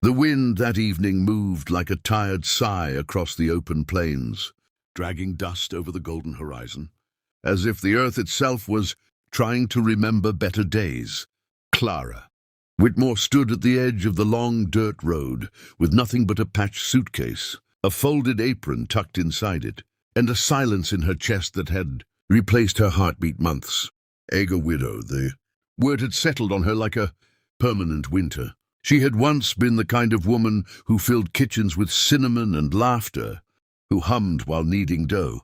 The wind that evening moved like a tired sigh across the open plains, dragging dust over the golden horizon, as if the earth itself was trying to remember better days. Clara. Whitmore stood at the edge of the long dirt road, with nothing but a patched suitcase, a folded apron tucked inside it, and a silence in her chest that had replaced her heartbeat months. Egg a widow, the word had settled on her like a permanent winter. She had once been the kind of woman who filled kitchens with cinnamon and laughter, who hummed while kneading dough,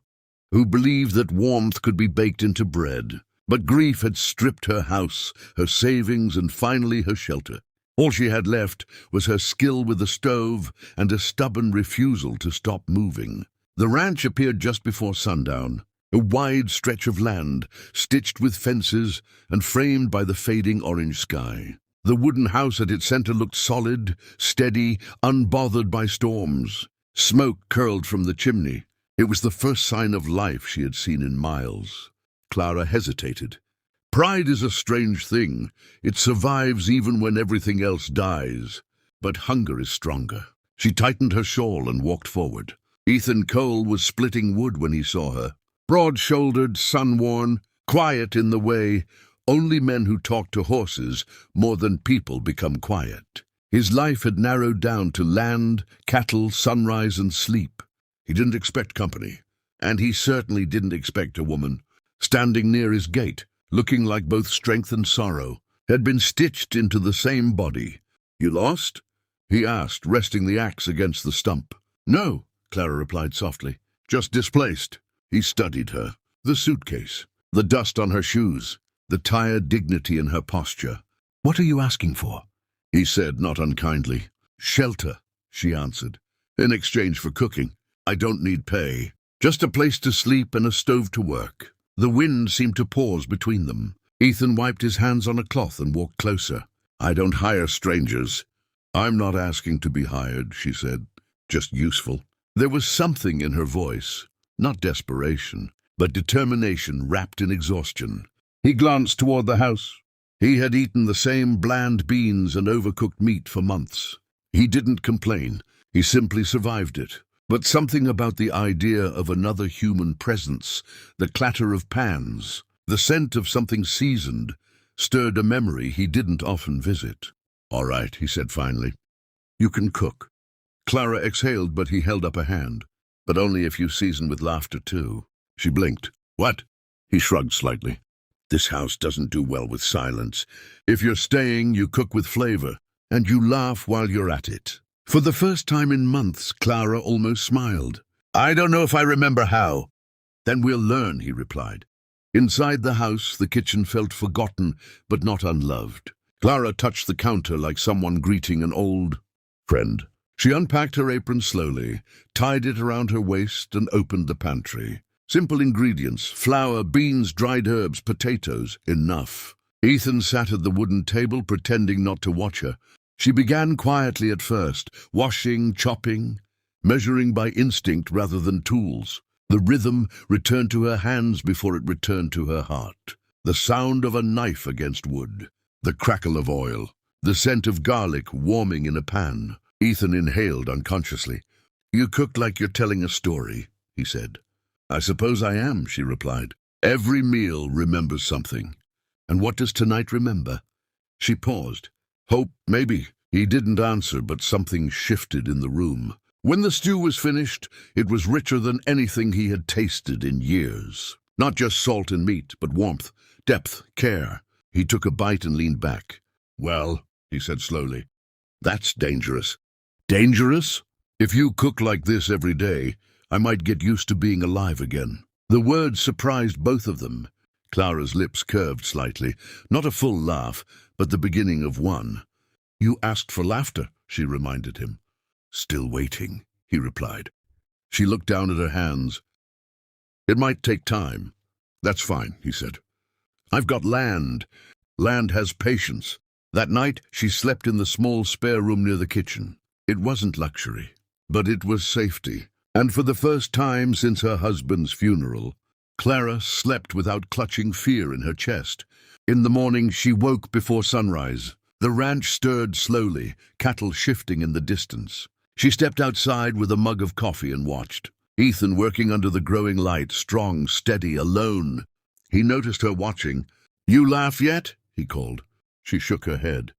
who believed that warmth could be baked into bread. But grief had stripped her house, her savings, and finally her shelter. All she had left was her skill with the stove and a stubborn refusal to stop moving. The ranch appeared just before sundown, a wide stretch of land, stitched with fences and framed by the fading orange sky. The wooden house at its center looked solid, steady, unbothered by storms. Smoke curled from the chimney. It was the first sign of life she had seen in miles. Clara hesitated. Pride is a strange thing. It survives even when everything else dies. But hunger is stronger. She tightened her shawl and walked forward. Ethan Cole was splitting wood when he saw her. Broad-shouldered, sun-worn, quiet in the way only men who talk to horses more than people become quiet. His life had narrowed down to land, cattle, sunrise, and sleep. He didn't expect company, and he certainly didn't expect a woman. Standing near his gate, looking like both strength and sorrow, had been stitched into the same body. "You lost?" he asked, resting the axe against the stump. "No," Clara replied softly. "Just displaced." He studied her. The suitcase, the dust on her shoes, the tired dignity in her posture. "What are you asking for?" he said, not unkindly. "Shelter," she answered, "in exchange for cooking. I don't need pay. Just a place to sleep and a stove to work." The wind seemed to pause between them. Ethan wiped his hands on a cloth and walked closer. "I don't hire strangers." "I'm not asking to be hired," she said. "Just useful." There was something in her voice, not desperation, but determination wrapped in exhaustion. He glanced toward the house. He had eaten the same bland beans and overcooked meat for months. He didn't complain. He simply survived it. But something about the idea of another human presence, the clatter of pans, the scent of something seasoned, stirred a memory he didn't often visit. "All right," he said finally. "You can cook." Clara exhaled, but he held up a hand. "But only if you season with laughter, too." She blinked. "What?" He shrugged slightly. "This house doesn't do well with silence. If you're staying, you cook with flavor, and you laugh while you're at it." For the first time in months, Clara almost smiled. "I don't know if I remember how." "Then we'll learn," he replied. Inside the house, the kitchen felt forgotten, but not unloved. Clara touched the counter like someone greeting an old friend. She unpacked her apron slowly, tied it around her waist, and opened the pantry. Simple ingredients: flour, beans, dried herbs, potatoes. Enough. Ethan sat at the wooden table, pretending not to watch her. She began quietly at first, washing, chopping, measuring by instinct rather than tools. The rhythm returned to her hands before it returned to her heart. The sound of a knife against wood, the crackle of oil, the scent of garlic warming in a pan. Ethan inhaled unconsciously. "You cook like you're telling a story," he said. "I suppose I am," she replied. "Every meal remembers something. And what does tonight remember?" She paused. "Hope, maybe." He didn't answer, but something shifted in the room. When the stew was finished, it was richer than anything he had tasted in years. Not just salt and meat, but warmth, depth, care. He took a bite and leaned back. "Well," he said slowly, "that's dangerous." "Dangerous? If you cook like this every day, I might get used to being alive again." The words surprised both of them. Clara's lips curved slightly, not a full laugh, but the beginning of one. "You asked for laughter," she reminded him. "Still waiting," he replied. She looked down at her hands. "It might take time." "That's fine," he said. "I've got land. Land has patience." That night, she slept in the small spare room near the kitchen. It wasn't luxury, but it was safety. And for the first time since her husband's funeral, Clara slept without clutching fear in her chest. In the morning, she woke before sunrise. The ranch stirred slowly, cattle shifting in the distance. She stepped outside with a mug of coffee and watched. Ethan working under the growing light, strong, steady, alone. He noticed her watching. "You laugh yet?" he called. She shook her head.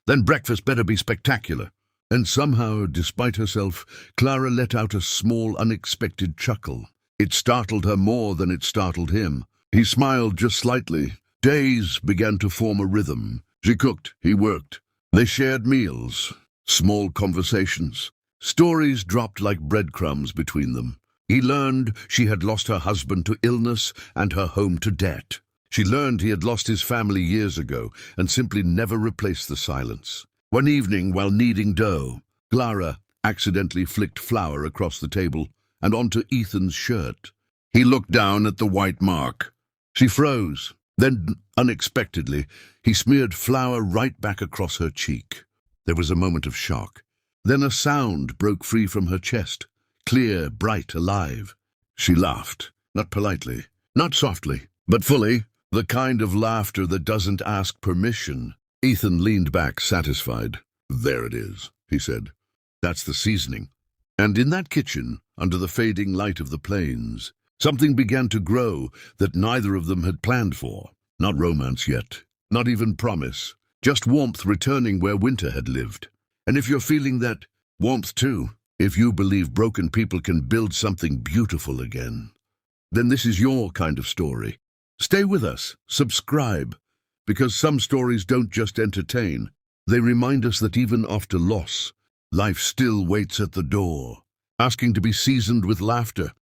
"Then breakfast better be spectacular." And somehow, despite herself, Clara let out a small, unexpected chuckle. It startled her more than it startled him. He smiled just slightly. Days began to form a rhythm. She cooked, he worked. They shared meals, small conversations. Stories dropped like breadcrumbs between them. He learned she had lost her husband to illness and her home to debt. She learned he had lost his family years ago and simply never replaced the silence. One evening, while kneading dough, Clara accidentally flicked flour across the table and onto Ethan's shirt. He looked down at the white mark. She froze. Then, unexpectedly, he smeared flour right back across her cheek. There was a moment of shock. Then a sound broke free from her chest, clear, bright, alive. She laughed, not politely, not softly, but fully, the kind of laughter that doesn't ask permission. Ethan leaned back, satisfied. "There it is," he said. "That's the seasoning." And in that kitchen, under the fading light of the plains, something began to grow that neither of them had planned for. Not romance yet, not even promise, just warmth returning where winter had lived. And if you're feeling that warmth too, if you believe broken people can build something beautiful again, then this is your kind of story. Stay with us, subscribe, because some stories don't just entertain. They remind us that even after loss, life still waits at the door, asking to be seasoned with laughter,